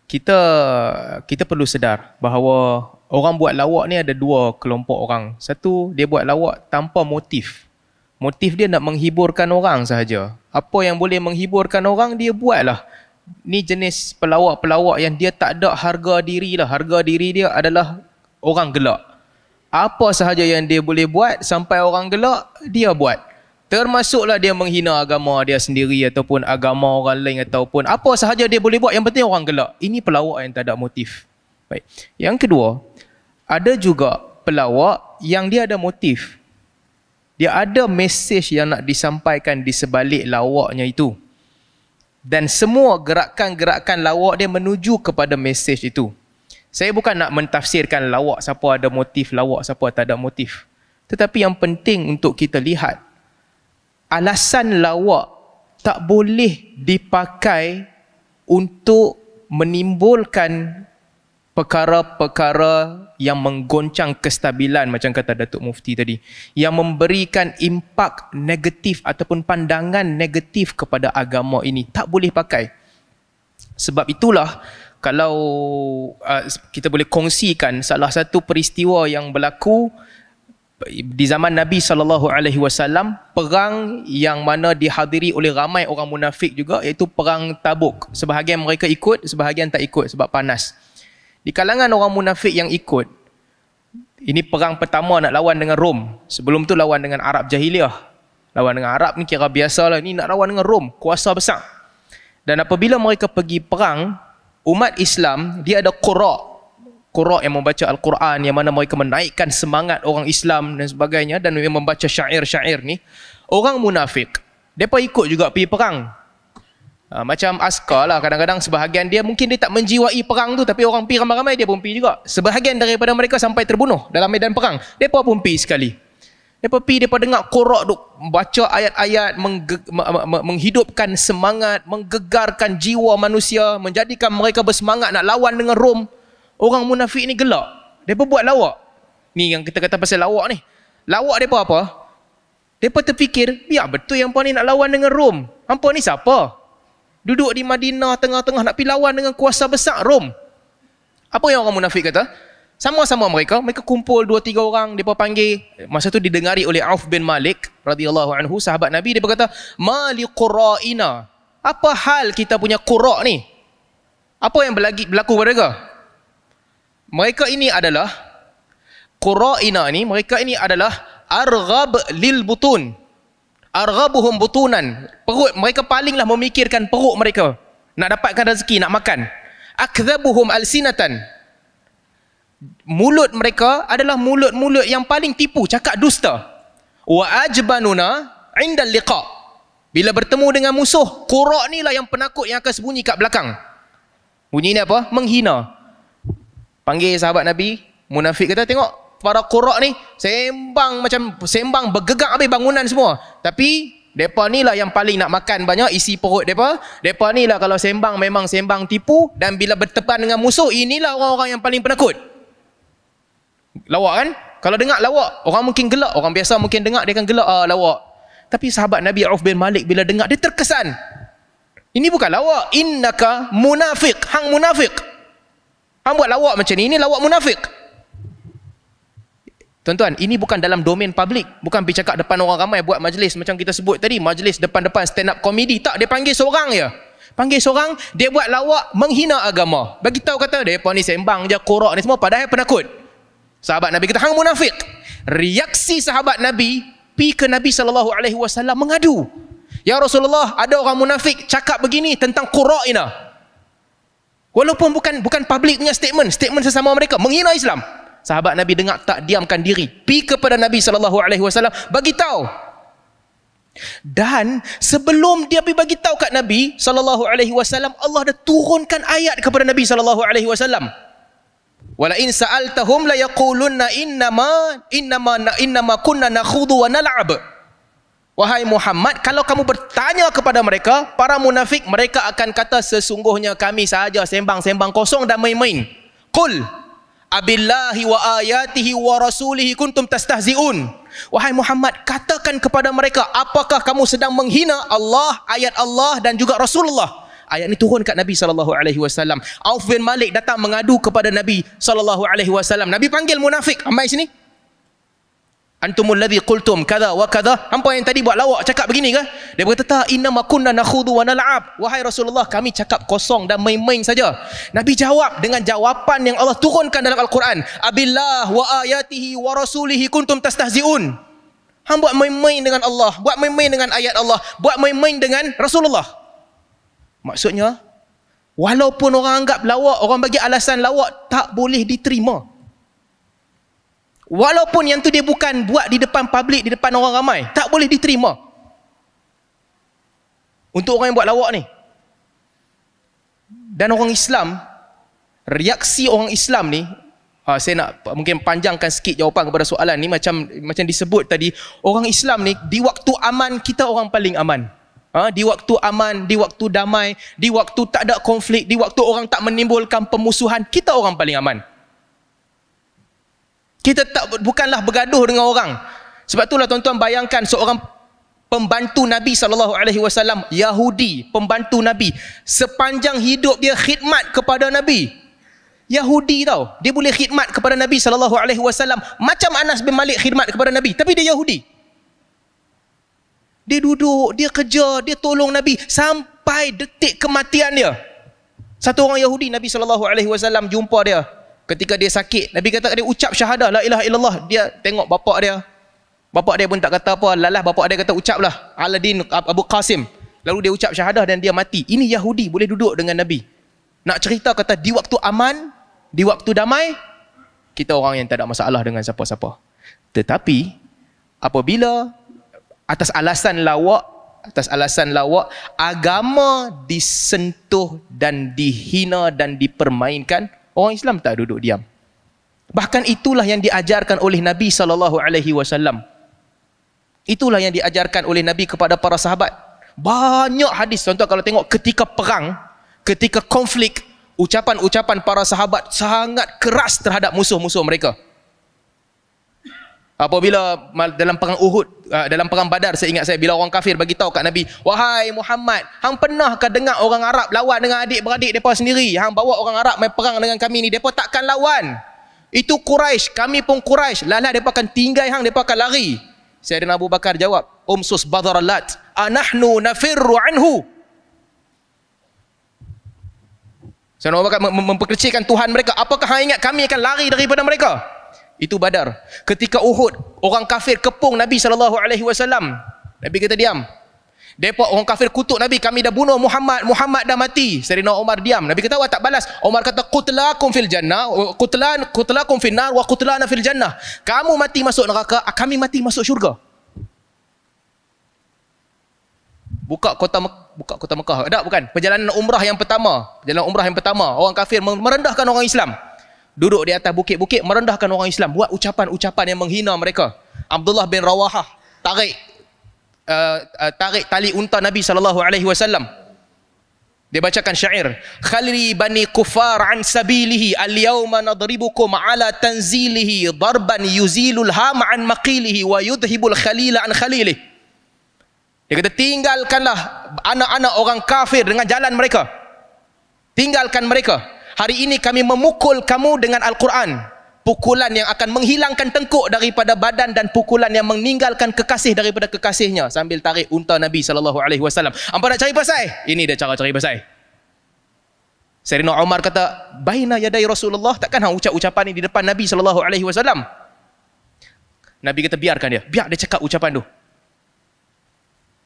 kita kita perlu sedar bahawa orang buat lawak ni ada dua kelompok orang. Satu, dia buat lawak tanpa motif. Motif dia nak menghiburkan orang sahaja. Apa yang boleh menghiburkan orang dia buatlah. Ni jenis pelawak-pelawak yang dia tak ada harga diri lah. Harga diri dia adalah orang gelak. Apa sahaja yang dia boleh buat sampai orang gelak, dia buat. Termasuklah dia menghina agama dia sendiri ataupun agama orang lain ataupun apa sahaja dia boleh buat, yang penting orang gelak. Ini pelawak yang tak ada motif. Baik. Yang kedua, ada juga pelawak yang dia ada motif. Dia ada mesej yang nak disampaikan di sebalik lawaknya itu. Dan semua gerakan-gerakan lawak dia menuju kepada mesej itu. Saya bukan nak mentafsirkan lawak siapa ada motif, lawak siapa tak ada motif. Tetapi yang penting untuk kita lihat, alasan lawak tak boleh dipakai untuk menimbulkan perkara-perkara yang menggoncang kestabilan macam kata Datuk Mufti tadi, yang memberikan impak negatif ataupun pandangan negatif kepada agama ini. Tak boleh pakai. Sebab itulah kalau kita boleh kongsikan salah satu peristiwa yang berlaku di zaman Nabi SAW, perang yang mana dihadiri oleh ramai orang munafik juga, iaitu perang Tabuk. Sebahagian mereka ikut, sebahagian tak ikut sebab panas. Di kalangan orang munafik yang ikut, ini perang pertama nak lawan dengan Rom. Sebelum tu lawan dengan Arab Jahiliyah. Lawan dengan Arab ni kira biasa lah, ni nak lawan dengan Rom, kuasa besar. Dan apabila mereka pergi perang, umat Islam dia ada qura' yang membaca Al-Quran, yang mana mereka menaikkan semangat orang Islam dan sebagainya, dan yang membaca syair-syair ni. Orang munafik, mereka ikut juga pergi perang. Macam askar lah, kadang-kadang sebahagian dia mungkin dia tak menjiwai perang tu, tapi orang pergi ramai-ramai dia pun pergi juga. Sebahagian daripada mereka sampai terbunuh dalam medan perang, mereka pun pergi sekali. Mereka pergi, mereka dengar qura' duk baca ayat-ayat, menghidupkan semangat, menggegarkan jiwa manusia, menjadikan mereka bersemangat nak lawan dengan Rom. Orang munafik ni gelak. Mereka buat lawak. Ni yang kita kata pasal lawak ni. Lawak mereka apa? Mereka terfikir, ya betul yang hampa ni nak lawan dengan Rom. Hampa ni siapa? Duduk di Madinah tengah-tengah nak pergi lawan dengan kuasa besar Rom. Apa yang orang munafik kata? Sama-sama mereka kumpul 2-3 orang, mereka panggil. Masa tu didengari oleh Auf bin Malik radhiyallahu anhu, sahabat Nabi. Dia berkata, "Ma li qura'ina." Apa hal kita punya qura' ni? Apa yang berlaku pada mereka? Mereka ini adalah qura'ina ni, mereka ini adalah arghab lil butun. Arghabuhum butunan. Perut mereka palinglah memikirkan perut mereka. Nak dapatkan rezeki, nak makan. Akdhabuhum alsinatan. Mulut mereka adalah mulut-mulut yang paling tipu, cakap dusta. Wa ajbanuna indal liqa. Bila bertemu dengan musuh, qura' ni lah yang penakut yang akan sembunyi kat belakang. Bunyi ni apa? Menghina. Panggil sahabat Nabi, munafik kata, tengok para qura' ni sembang macam sembang bergegak habis bangunan semua. Tapi mereka ni lah yang paling nak makan banyak, isi perut mereka. Mereka ni lah kalau sembang memang sembang tipu, dan bila bertepan dengan musuh, inilah orang-orang yang paling penakut. Lawak kan? Kalau dengar lawak, orang mungkin gelak. Orang biasa mungkin dengar dia akan gelak, lawak. Tapi sahabat Nabi Auf bin Malik bila dengar, dia terkesan. Ini bukan lawak. Innaka munafik. Hang munafik. Hang buat lawak macam ni, ini lawak munafik. Tuan-tuan, ini bukan dalam domain publik. Bukan pergi cakap depan orang ramai, buat majlis macam kita sebut tadi, majlis depan-depan stand up komedi. Tak, dia panggil seorang je. Panggil seorang, dia buat lawak menghina agama. Bagi tahu kata, depa ni sembang je qura' ni semua, padahal penakut. Sahabat Nabi kata, hang munafik. Reaksi sahabat Nabi pergi ke Nabi SAW mengadu. Ya Rasulullah, ada orang munafik cakap begini tentang qura'ina. Walaupun bukan public punya statement sesama mereka, menghina Islam. Sahabat Nabi dengar, tak diamkan diri, pergi kepada Nabi SAW, bagi tahu. Dan sebelum dia pergi bagi tahu kat Nabi SAW, Allah dah turunkan ayat kepada Nabi SAW. Wala in sa'altahum la yaqulunna innama kunna nakhudhu wa nal'ab. Wahai Muhammad, kalau kamu bertanya kepada mereka, para munafik, mereka akan kata, sesungguhnya kami sahaja sembang-sembang kosong dan main-main. Qul abillahi wa ayatihi wa rasulihi kuntum tastahzi'un. Wahai Muhammad, katakan kepada mereka, apakah kamu sedang menghina Allah, ayat Allah dan juga Rasulullah? Ayat ni turun kat Nabi SAW. Auf bin Malik datang mengadu kepada Nabi SAW. Nabi panggil munafik. Amai sini. Antumul ladzi qultum kadha wa kadha. Hampa yang tadi buat lawak cakap begini ke? Dia berkata, "Ta inna ma kunna nakhudu wa nal'ab." Wahai Rasulullah, kami cakap kosong dan main-main saja. Nabi jawab dengan jawapan yang Allah turunkan dalam Al-Quran. Abillah wa ayatihi wa rasulihi kuntum tastahzi'un. Hang buat main-main dengan Allah, buat main-main dengan ayat Allah, buat main-main dengan Rasulullah. Maksudnya, walaupun orang anggap lawak, orang bagi alasan lawak, tak boleh diterima. Walaupun yang tu dia bukan buat di depan publik, di depan orang ramai, tak boleh diterima. Untuk orang yang buat lawak ni. Dan orang Islam, reaksi orang Islam ni, saya nak mungkin panjangkan sikit jawapan kepada soalan ni, macam disebut tadi, orang Islam ni di waktu aman kita orang paling aman. Di waktu aman, di waktu damai, di waktu tak ada konflik, di waktu orang tak menimbulkan pemusuhan, kita orang paling aman. Kita bukanlah bergaduh dengan orang. Sebab itulah tuan-tuan bayangkan seorang pembantu Nabi SAW, Yahudi, pembantu Nabi, sepanjang hidup dia khidmat kepada Nabi. Yahudi tau, dia boleh khidmat kepada Nabi SAW macam Anas bin Malik khidmat kepada Nabi, tapi dia Yahudi. Dia duduk, dia kerja, dia tolong Nabi sampai detik kematian dia. Satu orang Yahudi, Nabi SAW jumpa dia ketika dia sakit. Nabi kata dia ucap syahadah la ilaha illallah. Dia tengok bapak dia. Bapak dia pun tak kata apa. Lalah bapak dia kata ucaplah Aladin Abu Qasim. Lalu dia ucap syahadah dan dia mati. Ini Yahudi boleh duduk dengan Nabi. Nak cerita kata di waktu aman, di waktu damai, kita orang yang tak ada masalah dengan siapa-siapa. Tetapi apabila atas alasan lawak, agama disentuh dan dihina dan dipermainkan, orang Islam tak duduk diam. Bahkan itulah yang diajarkan oleh Nabi SAW. Itulah yang diajarkan oleh Nabi kepada para sahabat. Banyak hadis, tuan-tuan kalau tengok ketika perang, ketika konflik, ucapan-ucapan para sahabat sangat keras terhadap musuh-musuh mereka. Apabila dalam perang Uhud, dalam perang Badar, saya ingat bila orang kafir bagi tahu kat Nabi, "Wahai Muhammad, hang pernahkah dengar orang Arab lawan dengan adik-beradik depa sendiri? Hang bawa orang Arab main perang dengan kami ni, depa takkan lawan. Itu Quraisy, kami pun Quraisy. Lalah depa akan tinggai hang, depa akan lari." Sayyidina Abu Bakar jawab, "Umsus badaralat, anahnu nafirru anhu." Sayyidina Abu Bakar memperkecilkan Tuhan mereka. Apakah hang ingat kami akan lari daripada mereka? Itu Badar. Ketika Uhud, orang kafir kepung Nabi SAW. Nabi kata diam. Depa orang kafir kutuk Nabi, "Kami dah bunuh Muhammad, Muhammad dah mati." Sayyidina Umar diam. Nabi kata, "Wah, tak balas." Umar kata, "Qutlakum fil jannah, qutlakum fil nar wa qutlana fil jannah." Kamu mati masuk neraka, kami mati masuk syurga. Buka kota Mekah. Tak, bukan. Perjalanan umrah yang pertama. Orang kafir merendahkan orang Islam. Duduk di atas bukit-bukit, merendahkan orang Islam, buat ucapan-ucapan yang menghina mereka. Abdullah bin Rawahah tarik tali unta Nabi SAW. Dia bacakan syair, "Khalli bani kufar an sabilihi, al-yawma nadribukum ala tanzilihi, darban yuzilul hama an maqilihi wa yudhibul khalila an khalilih." Dia kata, tinggalkanlah anak-anak orang kafir dengan jalan mereka. Tinggalkan mereka. Hari ini kami memukul kamu dengan Al-Quran. Pukulan yang akan menghilangkan tengkuk daripada badan dan pukulan yang meninggalkan kekasih daripada kekasihnya. Sambil tarik unta Nabi SAW. Apa nak cari pasai? Ini dia cara cari pasai. Sayyidina Umar kata, "Baina yadai Rasulullah, takkan hang ucap ucapan ni di depan Nabi SAW?" Nabi kata, "Biarkan dia. Biar dia cakap ucapan tu."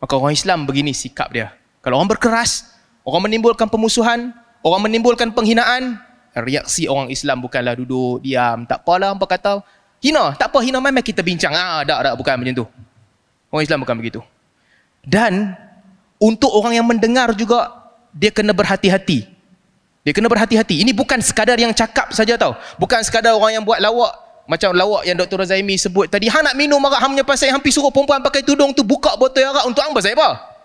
Maka orang Islam begini sikap dia. Kalau orang berkeras, orang menimbulkan pemusuhan, orang menimbulkan penghinaan, reaksi orang Islam bukanlah duduk diam, tak apalah hampa kata hina, tak apa, hina mai kita bincang. Tak, bukan macam tu. Orang Islam bukan begitu. Dan untuk orang yang mendengar juga, dia kena berhati-hati. Ini bukan sekadar yang cakap saja tau. Bukan sekadar orang yang buat lawak, macam lawak yang Dr. Zaimi sebut tadi. Hang nak minum arak, hang punya pasal hampir suruh perempuan pakai tudung tu buka botol arak untuk hang pasal apa?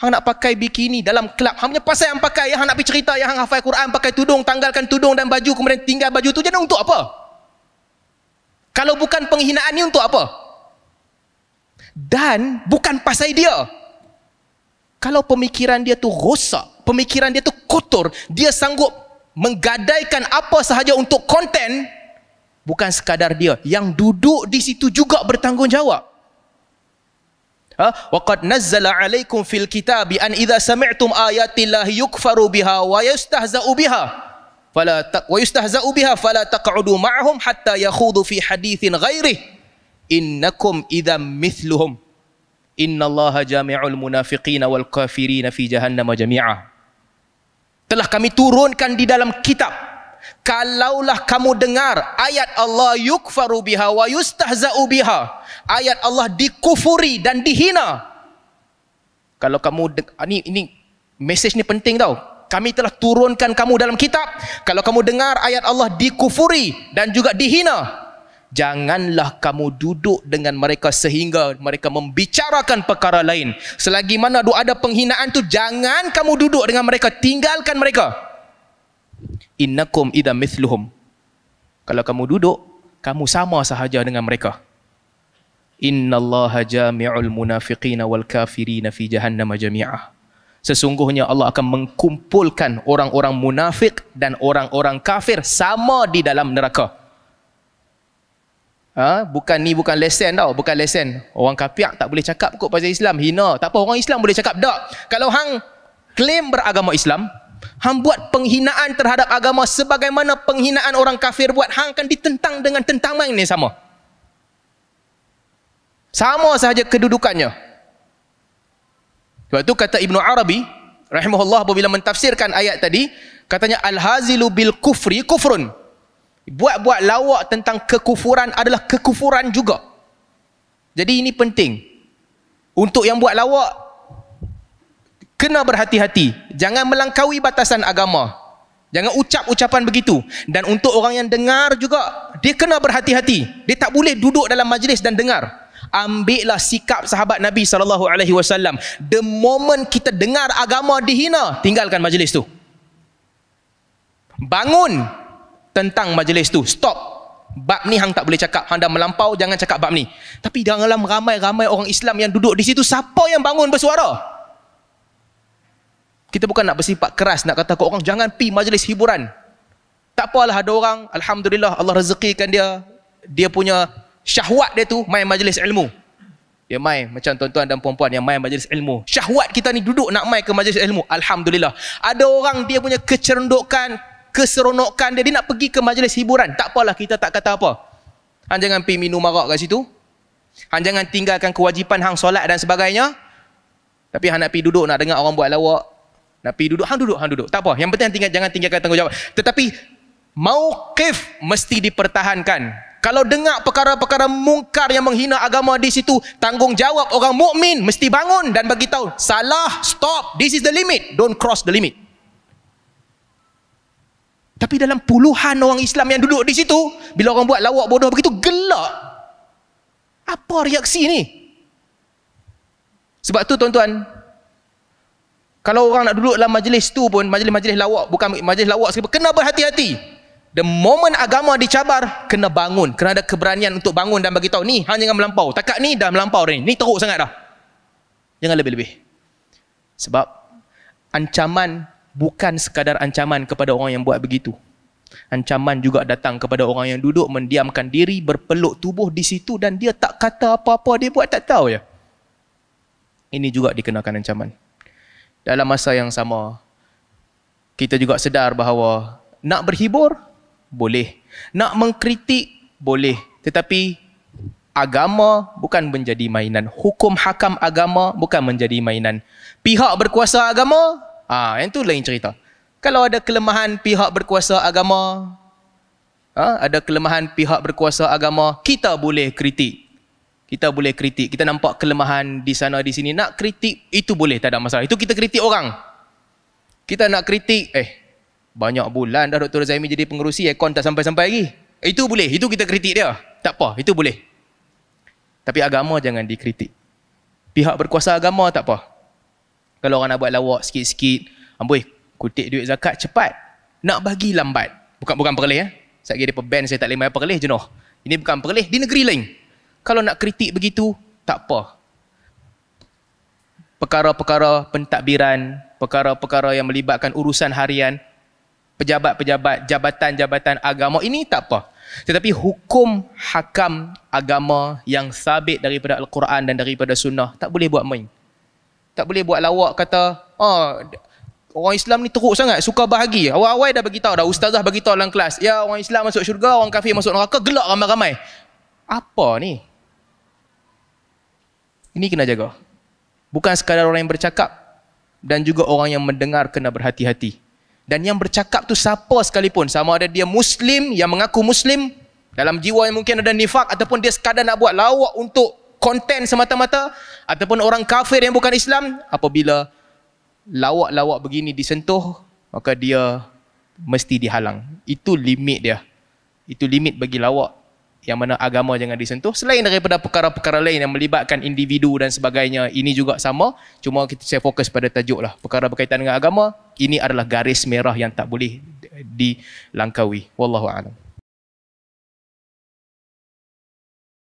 Hang nak pakai bikini dalam kelab, hang punya pasal yang pakai, hang nak pergi cerita yang hang hafal Quran, pakai tudung, tanggalkan tudung dan baju, kemudian tinggal baju tu, jadi untuk apa? Kalau bukan penghinaan ni untuk apa? Dan bukan pasal dia. Kalau pemikiran dia tu rosak, pemikiran dia tu kotor, dia sanggup menggadaikan apa sahaja untuk konten, bukan sekadar dia, yang duduk di situ juga bertanggungjawab. Wa qad nazzala 'alaikum fil kitabi an idza sami'tum ayatillahi yukfaru biha wa yustahza'u biha fala taq'udu ma'ahum hatta yakhudu fi haditsin ghairihi innakum idzam mithluhum innallaha jami'ul munafiqina wal kafirina fi jahannam jami'a. Telah kami turunkan di dalam kitab, kalaulah kamu dengar ayat Allah yukfaru biha wa yustahza'u biha, ayat Allah dikufuri dan dihina. Kalau kamu ini message ni penting tau. Kami telah turunkan kamu dalam kitab, kalau kamu dengar ayat Allah dikufuri dan juga dihina, janganlah kamu duduk dengan mereka sehingga mereka membicarakan perkara lain. Selagi mana ada penghinaan tu, jangan kamu duduk dengan mereka, tinggalkan mereka. Innakum idza mithluhum. Kalau kamu duduk, kamu sama sahaja dengan mereka. Innallaha jami'ul munafiqina wal kafirina fi jahannam jami'ah. Sesungguhnya Allah akan mengkumpulkan orang-orang munafik dan orang-orang kafir sama di dalam neraka. Bukan lesen tau, bukan lesen. Orang kafir tak boleh cakap kot pasal Islam, hina. Tak apa, orang Islam boleh cakap. Tak. Kalau hang klaim beragama Islam, hang buat penghinaan terhadap agama sebagaimana penghinaan orang kafir buat, hang akan ditentang dengan tentaman yang sama. Sama sahaja kedudukannya. Sebab tu kata Ibnu Arabi rahimahullah apabila mentafsirkan ayat tadi, katanya al-hazilu bil kufri kufrun. Buat-buat lawak tentang kekufuran adalah kekufuran juga. Jadi ini penting. Untuk yang buat lawak, kena berhati-hati. Jangan melangkaui batasan agama. Jangan ucap ucapan begitu. Dan untuk orang yang dengar juga, dia kena berhati-hati. Dia tak boleh duduk dalam majlis dan dengar. Ambillah sikap sahabat Nabi SAW. The moment kita dengar agama dihina, tinggalkan majlis tu. Bangun tentang majlis tu. Stop. Bab ni hang tak boleh cakap. Hang dah melampau, jangan cakap bab ni. Tapi dalam ramai-ramai orang Islam yang duduk di situ, siapa yang bangun bersuara? Kita bukan nak bersifat keras, nak kata ke orang jangan pi majlis hiburan. Tak apalah, ada orang, alhamdulillah Allah rezekikan dia punya syahwat dia tu main majlis ilmu. Dia main macam tuan-tuan dan puan-puan yang main majlis ilmu. Syahwat kita ni duduk nak main ke majlis ilmu. Alhamdulillah. Ada orang dia punya kecerundukan, keseronokan dia nak pergi ke majlis hiburan. Tak apalah, kita tak kata apa. Hang jangan pergi minum arak kat situ. Hang jangan tinggalkan kewajipan hang solat dan sebagainya. Tapi hang nak pergi duduk nak dengar orang buat lawak. Nak pergi duduk, hang duduk. Tak apa. Yang penting jangan tinggalkan tanggungjawab. Tetapi mauqif mesti dipertahankan. Kalau dengar perkara-perkara mungkar yang menghina agama di situ, tanggungjawab orang mukmin mesti bangun dan bagi tahu, salah, stop, this is the limit, don't cross the limit. Tapi dalam puluhan orang Islam yang duduk di situ, bila orang buat lawak bodoh begitu, gelak. Apa reaksi ni? Sebab tu tuan-tuan, kalau orang nak duduk dalam majlis tu pun, majlis-majlis lawak, bukan majlis lawak sekali, kena berhati-hati. The moment agama dicabar, kena bangun. Kena ada keberanian untuk bangun dan bagi tahu, ni hang jangan melampau. Takat ni dah melampau dah ni. Ni teruk sangat dah. Jangan lebih-lebih. Sebab ancaman bukan sekadar ancaman kepada orang yang buat begitu. Ancaman juga datang kepada orang yang duduk mendiamkan diri, berpeluk tubuh di situ dan dia tak kata apa-apa, dia buat tak tahu je. Ini juga dikenakan ancaman. Dalam masa yang sama, kita juga sedar bahawa nak berhibur, boleh. Nak mengkritik, boleh. Tetapi agama bukan menjadi mainan. Hukum hakam agama bukan menjadi mainan. Pihak berkuasa agama, yang tu lain cerita. Kalau ada kelemahan pihak berkuasa agama, kita boleh kritik. Kita nampak kelemahan di sana di sini, nak kritik itu boleh, tak ada masalah. Itu kita kritik orang. Kita nak kritik, banyak bulan dah Dr. Zaimi jadi pengerusi, aircon tak sampai-sampai lagi. Itu boleh, itu kita kritik dia. Tak apa, itu boleh. Tapi agama jangan dikritik. Pihak berkuasa agama tak apa. Kalau orang nak buat lawak sikit-sikit, amboi, kutip duit zakat cepat. Nak bagi lambat. Bukan perleh. Sekejap lagi dia ban saya tak boleh bayar perleh jenuh. Ini bukan perleh, di negeri lain. Kalau nak kritik begitu, tak apa. perkara-perkara pentadbiran, perkara-perkara yang melibatkan urusan harian, pejabat-pejabat, jabatan-jabatan agama, ini tak apa. Tetapi hukum hakam agama yang sabit daripada Al-Quran dan daripada Sunnah, tak boleh buat main. Tak boleh buat lawak kata, orang Islam ni teruk sangat, suka bahagi. Awal-awal dah beritahu dah, ustazah beritahu dalam kelas, ya orang Islam masuk syurga, orang kafir masuk neraka, gelak ramai-ramai. Apa ni? Ini kena jaga. Bukan sekadar orang yang bercakap, dan juga orang yang mendengar kena berhati-hati. Dan yang bercakap tu siapa sekalipun, sama ada dia Muslim, yang mengaku Muslim, dalam jiwa yang mungkin ada nifak, ataupun dia sekadar nak buat lawak untuk konten semata-mata, ataupun orang kafir yang bukan Islam, apabila lawak-lawak begini disentuh, maka dia mesti dihalang. Itu limit dia. Itu limit bagi lawak, yang mana agama jangan disentuh. Selain daripada perkara-perkara lain yang melibatkan individu dan sebagainya, ini juga sama. Cuma saya fokus pada tajuk lah. Perkara berkaitan dengan agama, ini adalah garis merah yang tak boleh dilangkaui. Wallahu a'lam.